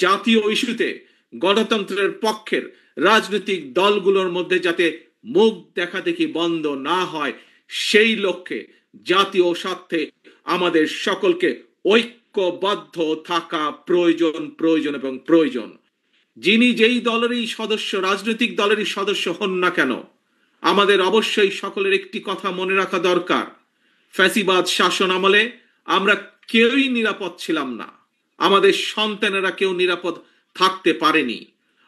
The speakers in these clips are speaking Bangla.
জাতীয় ইস্যুতে গণতন্ত্রের পক্ষের রাজনৈতিক দলগুলোর মধ্যে যাতে মুখ দেখাদেখি বন্ধ না হয়, সেই লক্ষ্যে জাতীয় স্বার্থে আমাদের সকলকে ঐক্যবদ্ধ থাকা প্রয়োজন প্রয়োজন এবং প্রয়োজন। যিনি যেই দলেরই সদস্য, রাজনৈতিক দলেরই সদস্য হন না কেন, আমাদের অবশ্যই সকলের একটি কথা মনে রাখা দরকার। ফ্যাসিবাদ শাসন আমলে আমরা কেউই নিরাপদ ছিলাম না, আমাদের সন্তানেরা কেউ নিরাপদ থাকতে পারেনি।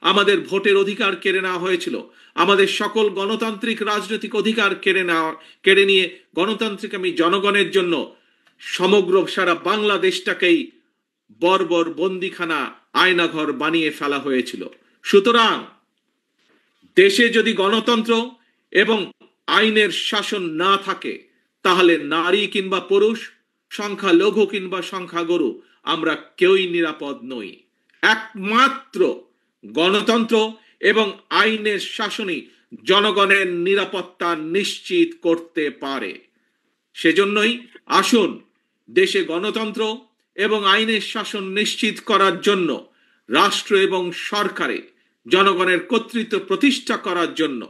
আমাদের ভোটের অধিকার কেড়ে নেওয়া হয়েছিল, আমাদের সকল গণতান্ত্রিক রাজনৈতিক অধিকার কেড়ে নিয়ে গণতান্ত্রিক জনগণের জন্য সমগ্র সারা বাংলাদেশটাকেই বর্বর বন্দিখানা, আয়নাঘর বানিয়ে ফেলা হয়েছিল। সুতরাং দেশে যদি গণতন্ত্র এবং আইনের শাসন না থাকে, তাহলে নারী কিংবা পুরুষ, সংখ্যালঘু কিংবা সংখ্যাগুরু, আমরা কেউই নিরাপদ নই। একমাত্র গণতন্ত্র এবং আইনের শাসনই জনগণের নিরাপত্তা নিশ্চিত করতে পারে। সেজন্যই আসুন দেশে গণতন্ত্র এবং আইনের শাসন নিশ্চিত করার জন্য, রাষ্ট্র এবং সরকারে জনগণের কর্তৃত্ব প্রতিষ্ঠা করার জন্য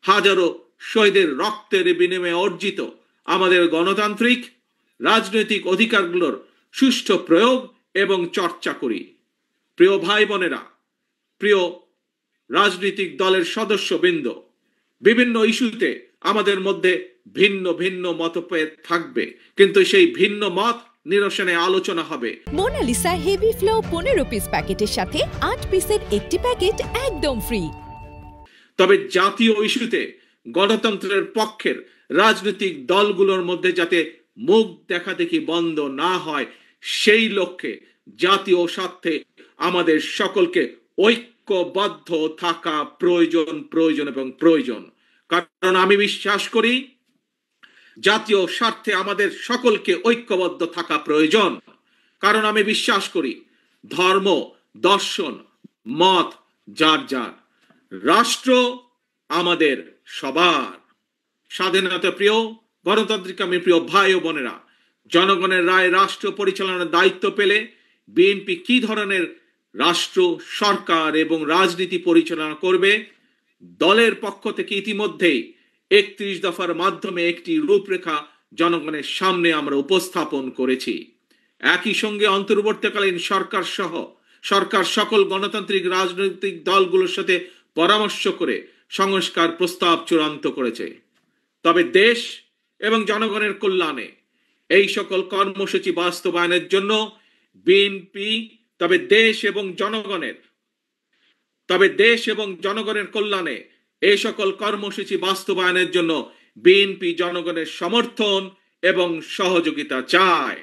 হাজারো শহীদের রক্তের বিনিময়ে অর্জিত আমাদের গণতান্ত্রিক রাজনৈতিক অধিকারগুলোর সুষ্ঠু প্রয়োগ এবং চর্চা করি। প্রিয় ভাই বোনেরা, প্রিয় রাজনৈতিক দলের সদস্যবৃন্দ, বিভিন্ন ইস্যুতে আমাদের মধ্যে ভিন্ন ভিন্ন মতভেদ থাকবে, কিন্তু সেই ভিন্ন মত নিরসনে আলোচনা হবে। মোনালিসা হেভি ফ্লো 15 পিস প্যাকেটের সাথে 8 পিসের একটি প্যাকেট একদম ফ্রি। তবে জাতীয় ইস্যুতে গণতন্ত্রের পক্ষের রাজনৈতিক দলগুলোর মধ্যে যাতে মুখ দেখাদেখি বন্ধ না হয়, সেই লক্ষ্যে জাতীয় স্বার্থে আমাদের সকলকে ঐক্যবদ্ধ থাকা প্রয়োজন প্রয়োজন এবং প্রয়োজন। কারণ আমি বিশ্বাস করি জাতীয় স্বার্থে আমাদের সকলকে ঐক্যবদ্ধ থাকা প্রয়োজন। কারণ আমি বিশ্বাস করি ধর্ম, দর্শন, মত যার যার, রাষ্ট্র আমাদের সবার। স্বাধীনতা প্রিয় গণতান্ত্রিক প্রিয় ভাই ও বোনেরা, জনগণের রায় রাষ্ট্র পরিচালনার দায়িত্ব পেলে বিএনপি কি ধরনের রাষ্ট্র, সরকার এবং রাজনীতি পরিচালনা করবে, দলের পক্ষ থেকে ইতিমধ্যেই 31 দফার মাধ্যমে একটি রূপরেখা জনগণের সামনে আমরা উপস্থাপন করেছি। একই সঙ্গে অন্তর্বর্তীকালীন সরকার সকল গণতান্ত্রিক রাজনৈতিক দলগুলোর সাথে পরামর্শ করে সংস্কার প্রস্তাব চূড়ান্ত করেছে। তবে দেশ এবং জনগণের কল্যাণে এই সকল কর্মসূচি বাস্তবায়নের জন্য বিএনপি দেশ এবং জনগণের কল্যাণে এই সকল কর্মসূচি বাস্তবায়নের জন্য বিএনপি জনগণের সমর্থন এবং সহযোগিতা চায়।